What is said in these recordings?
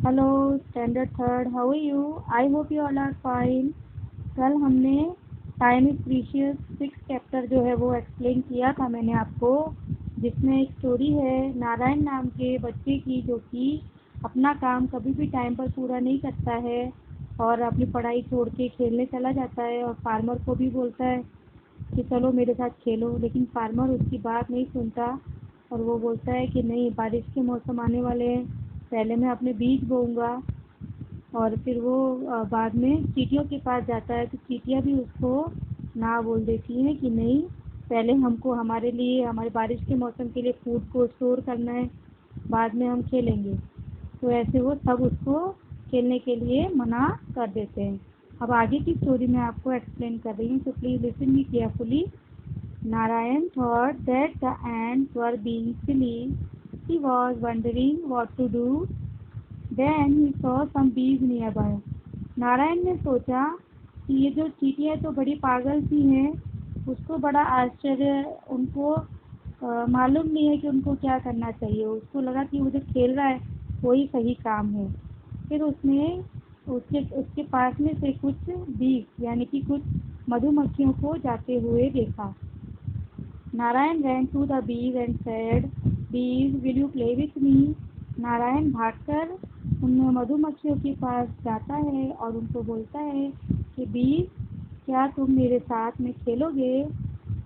Hello standard third, how are you? I hope you all are fine. कल हमने time is precious six chapter जो है वो explain किया था मैंने आपको, जिसमें एक स्टोरी है नारायण नाम के बच्चे की जो कि अपना काम कभी भी टाइम पर पूरा नहीं करता है और अपनी पढ़ाई छोड़ के खेलने चला जाता है और फार्मर को भी बोलता है कि चलो मेरे साथ खेलो, लेकिन फार्मर उसकी बात नहीं सुनता और वो बोलता है कि नहीं, बारिश के मौसम आने वाले हैं, पहले मैं अपने बीज बोऊंगा। और फिर वो बाद में चींटियों के पास जाता है तो चींटियाँ भी उसको ना बोल देती हैं कि नहीं, पहले हमको हमारे लिए हमारे बारिश के मौसम के लिए फूड को स्टोर करना है, बाद में हम खेलेंगे। तो ऐसे वो सब उसको खेलने के लिए मना कर देते हैं। अब आगे की स्टोरी मैं आपको एक्सप्लेन कर रही हूँ, तो please listen me carefully. Narayan thought that the ants were being silly. He was wondering what to do. Then he saw some bees nearby. Narayan ने सोचा कि ये जो चींटियाँ तो बड़ी पागल सी हैं, उसको बड़ा आश्चर्य, उनको मालूम नहीं है कि उनको क्या करना चाहिए। उसको लगा कि वो जो खेल रहा है वही सही काम है। फिर उसने उसके उसके पास में से कुछ बीज यानी कि कुछ मधुमक्खियों को जाते हुए देखा। Narayan ran to the bees and said, "Bees, will you play with me?" Narayan भागकर उन मधुमक्खियों के पास जाता है और उनको बोलता है कि बीज, क्या तुम मेरे साथ में खेलोगे?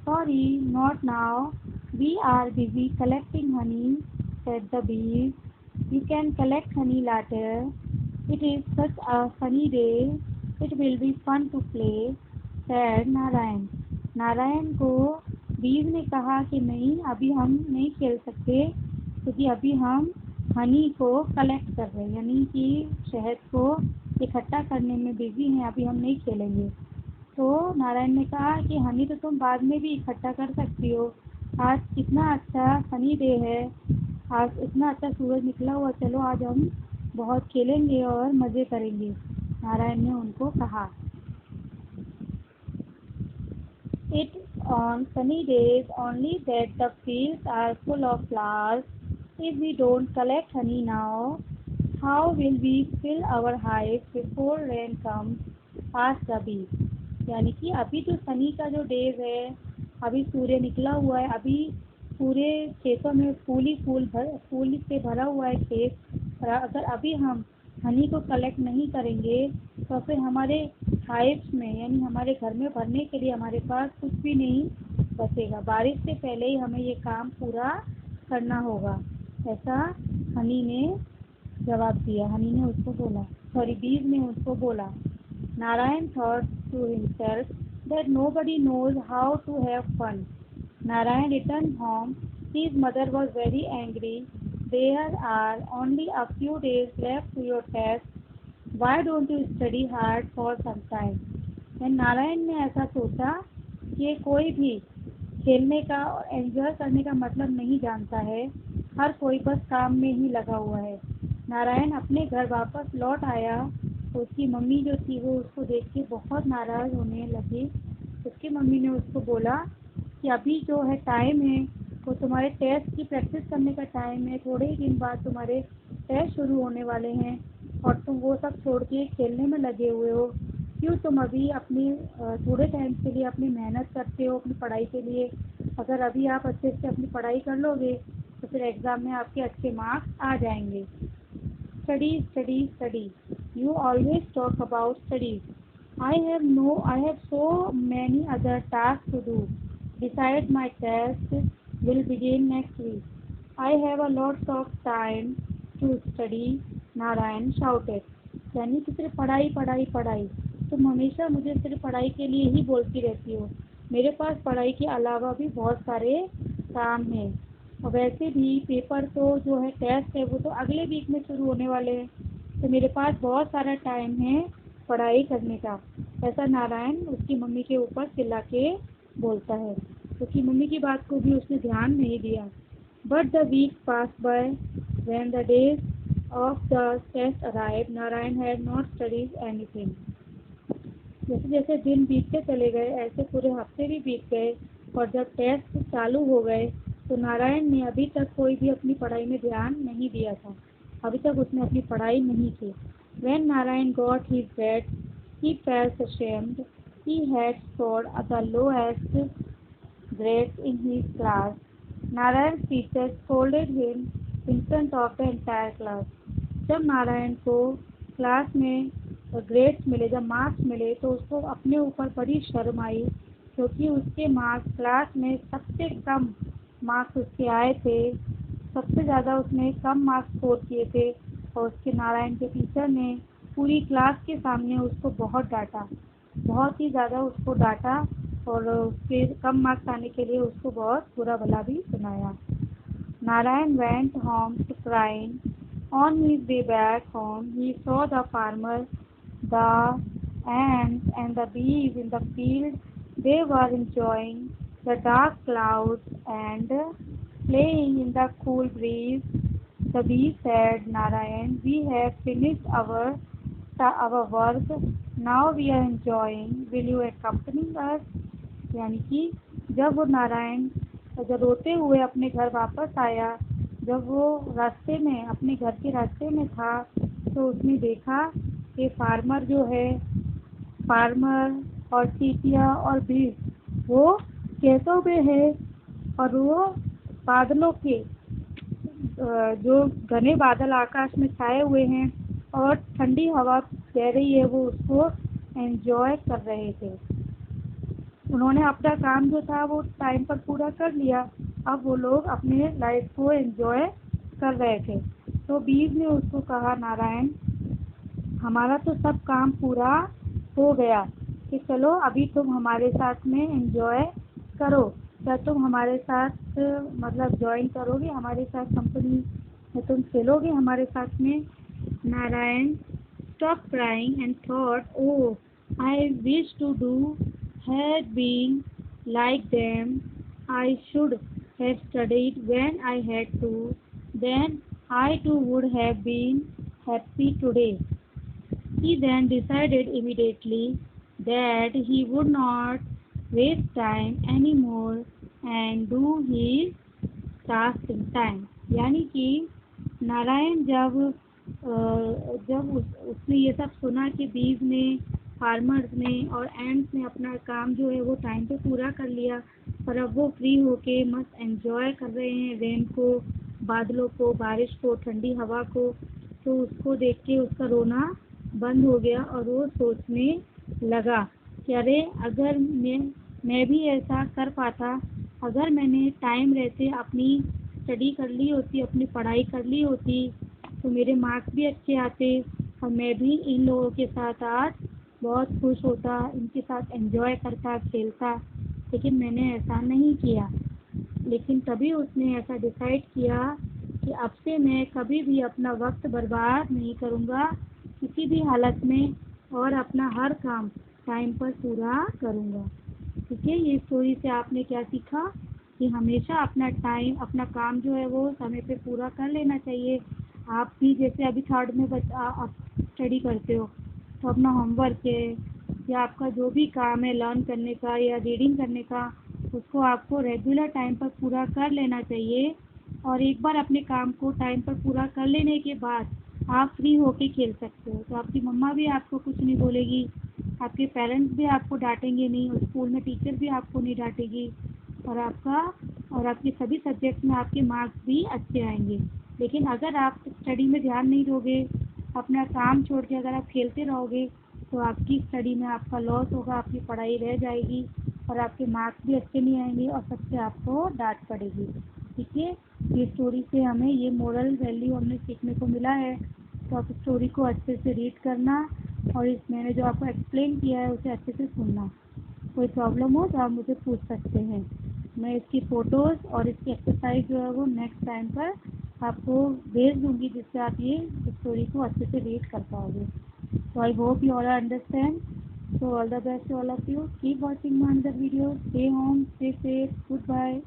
Sorry, not now, we are busy collecting honey, said the bees. You can collect honey later. It is such a sunny day. It will be fun to play, said Narayan. Narayan को बीज ने कहा कि नहीं, अभी हम नहीं खेल सकते क्योंकि अभी हम हनी को कलेक्ट कर रहे हैं, यानी कि शहद को इकट्ठा करने में बिजी हैं, अभी हम नहीं खेलेंगे। तो नारायण ने कहा कि हनी तो तुम बाद में भी इकट्ठा कर सकती हो, आज कितना अच्छा सनी डे है, आज इतना अच्छा सूरज निकला हुआ, चलो आज हम बहुत खेलेंगे और मज़े करेंगे। नारायण ने उनको कहा। It's on sunny days only that the fields are full of flowers. If we don't collect honey now, how will we fill our hives before rain comes? Asked the bee. यानी कि अभी जो सनी का जो डेज है, अभी सूर्य निकला हुआ है, अभी पूरे खेतों में फूल से भरा हुआ है खेत, और अगर अभी हम हनी को कलेक्ट नहीं करेंगे तो फिर हमारे हाइव्स में यानी हमारे घर में भरने के लिए हमारे पास कुछ भी नहीं बचेगा। बारिश से पहले ही हमें ये काम पूरा करना होगा, ऐसा हनी ने जवाब दिया। हनी ने उसको बोला, सॉरी, बीज ने उसको बोला। Narayan thought to himself that nobody knows how to have fun. Narayan returned home. His mother was very angry. There are only a few days left to your test, why don't you study hard for some time. Narayan ने ऐसा सोचा कि कोई भी खेलने का और enjoy करने का मतलब नहीं जानता है, हर कोई बस काम में ही लगा हुआ है। नारायण अपने घर वापस लौट आया तो उसकी मम्मी जो थी वो उसको देख के बहुत नाराज़ होने लगी। उसकी मम्मी ने उसको बोला कि अभी जो है टाइम है वो तुम्हारे टेस्ट की प्रैक्टिस करने का टाइम है, थोड़े ही दिन बाद तुम्हारे टेस्ट शुरू होने वाले हैं और तुम वो सब छोड़ के खेलने में लगे हुए हो। क्यों तुम अभी अपनी थोड़े टाइम के लिए अपनी मेहनत करते हो अपनी पढ़ाई के लिए? अगर अभी आप अच्छे से अपनी पढ़ाई कर लोगे तो फिर एग्ज़ाम में आपके अच्छे मार्क्स आ जाएंगे। Study study study, you always talk about studies. I have so many other tasks to do. Besides, my test will begin next week. I have a lot of time to study, Narayan shouted. यानी कि सिर्फ पढ़ाई पढ़ाई पढ़ाई, तुम हमेशा मुझे सिर्फ पढ़ाई के लिए ही बोलती रहती हो, मेरे पास पढ़ाई के अलावा भी बहुत सारे काम हैं। और वैसे भी पेपर तो जो है टेस्ट है वो तो अगले वीक में शुरू होने वाले हैं, तो मेरे पास बहुत सारा टाइम है पढ़ाई करने का। ऐसा नारायण उसकी मम्मी के ऊपर चिल्ला के बोलता है, क्योंकि मम्मी की बात को भी उसने ध्यान नहीं दिया। But the week pass by. When the days of the test arrive, Narayan had not studies anything. जैसे जैसे दिन बीतते चले गए ऐसे पूरे हफ्ते भी बीत गए और जब टेस्ट चालू हो गए तो नारायण ने अभी तक कोई भी अपनी पढ़ाई में ध्यान नहीं दिया था। अभी तक उसने अपनी पढ़ाई नहीं की। When Narayan got his bed, he felt ashamed. He had scored the lowest grades in his class. Narayan's teacher scolded him in front of the entire class. जब नारायण को क्लास में ग्रेड्स मिले, जब मार्क्स मिले, तो उसको अपने ऊपर बड़ी शर्म आई, क्योंकि उसके मार्क्स क्लास में सबसे कम मार्क्स उसके आए थे। सबसे ज़्यादा उसने कम मार्क्स स्कोर किए थे और उसके नारायण के टीचर ने पूरी क्लास के सामने उसको बहुत डांटा, बहुत ही ज़्यादा उसको डांटा और उसके कम मार्क्स आने के लिए उसको बहुत बुरा भला भी सुनाया। Narayan went home to crying. On his way back home, he saw the farmer, the ants, and the bees in the field. They were enjoying the dark clouds and playing in the cool breeze. The bee said, Narayan, we have finished our work. Now we are enjoying. Will you accompany us? यानी कि जब वो नारायण जब रोते हुए अपने घर वापस आया, जब वो रास्ते में अपने घर के रास्ते में था, तो उसने देखा कि फार्मर और चींटियाँ और बीज वो खेतों में है और वो बादलों के जो घने बादल आकाश में छाए हुए हैं और ठंडी हवा बह रही है, वो उसको एंजॉय कर रहे थे। उन्होंने अपना काम जो था वो टाइम पर पूरा कर लिया। अब वो लोग अपने लाइफ को एंजॉय कर रहे थे। तो बीज ने उसको कहा, नारायण, हमारा तो सब काम पूरा हो गया, कि चलो अभी तुम हमारे साथ में एंजॉय करो। क्या तुम हमारे साथ मतलब ज्वाइन करोगे, हमारे साथ कंपनी में तुम खेलोगे हमारे साथ में? Narayan stopped crying and thought, oh, I wish to do had been like them. I should have studied when I had to. Then I too would have been happy today. He then decided immediately that he would not waste time anymore and do his task in time. यानी कि नारायण जब उसने ये सब सुना कि बीज ने, फार्मर्स ने और एंड्स ने अपना काम जो है वो टाइम पे पूरा कर लिया और अब वो फ्री होके मस्त एंजॉय कर रहे हैं रेन को, बादलों को, बारिश को, ठंडी हवा को, तो उसको देख के उसका रोना बंद हो गया और वो सोचने लगा कि अरे अगर मैं भी ऐसा कर पाता, अगर मैंने टाइम रहते अपनी स्टडी कर ली होती, अपनी पढ़ाई कर ली होती, तो मेरे मार्क्स भी अच्छे आते और मैं भी इन लोगों के साथ आज बहुत खुश होता, इनके साथ एंजॉय करता, खेलता। लेकिन मैंने ऐसा नहीं किया। लेकिन तभी उसने ऐसा डिसाइड किया कि अब से मैं कभी भी अपना वक्त बर्बाद नहीं करूँगा किसी भी हालत में और अपना हर काम टाइम पर पूरा करूँगा। ठीक है, ये स्टोरी से आपने क्या सीखा कि हमेशा अपना काम जो है वो समय पे पूरा कर लेना चाहिए। आप भी जैसे अभी थर्ड में आप स्टडी करते हो, तो अपना होमवर्क है या आपका जो भी काम है लर्न करने का या रीडिंग करने का, उसको आपको रेगुलर टाइम पर पूरा कर लेना चाहिए। और एक बार अपने काम को टाइम पर पूरा कर लेने के बाद आप फ्री होके खेल सकते हो, तो आपकी मम्मा भी आपको कुछ नहीं बोलेगी, आपके पेरेंट्स भी आपको डांटेंगे नहीं और स्कूल में टीचर भी आपको नहीं डांटेगी और आपके सभी सब्जेक्ट में आपके मार्क्स भी अच्छे आएंगे। लेकिन अगर आप स्टडी में ध्यान नहीं दोगे, अपना काम छोड़ के अगर आप खेलते रहोगे, तो आपकी स्टडी में आपका लॉस होगा, आपकी पढ़ाई रह जाएगी और आपके मार्क्स भी अच्छे नहीं आएंगे और सबसे आपको डांट पड़ेगी। ठीक है, ये स्टोरी से हमें ये मोरल वैल्यू हमने सीखने को मिला है। तो आप स्टोरी को अच्छे से रीड करना और मैंने जो आपको एक्सप्लेन किया है उसे अच्छे से सुनना। कोई प्रॉब्लम हो तो आप मुझे पूछ सकते हैं। मैं इसकी फ़ोटोज़ और इसकी एक्सरसाइज जो है वो नेक्स्ट टाइम पर आपको भेज दूँगी, जिससे आप ये स्टोरी को अच्छे से रीड कर पाओगे। So I hope you all understand. So all the best to all of you. Keep watching my other videos. Stay home, stay safe. Goodbye.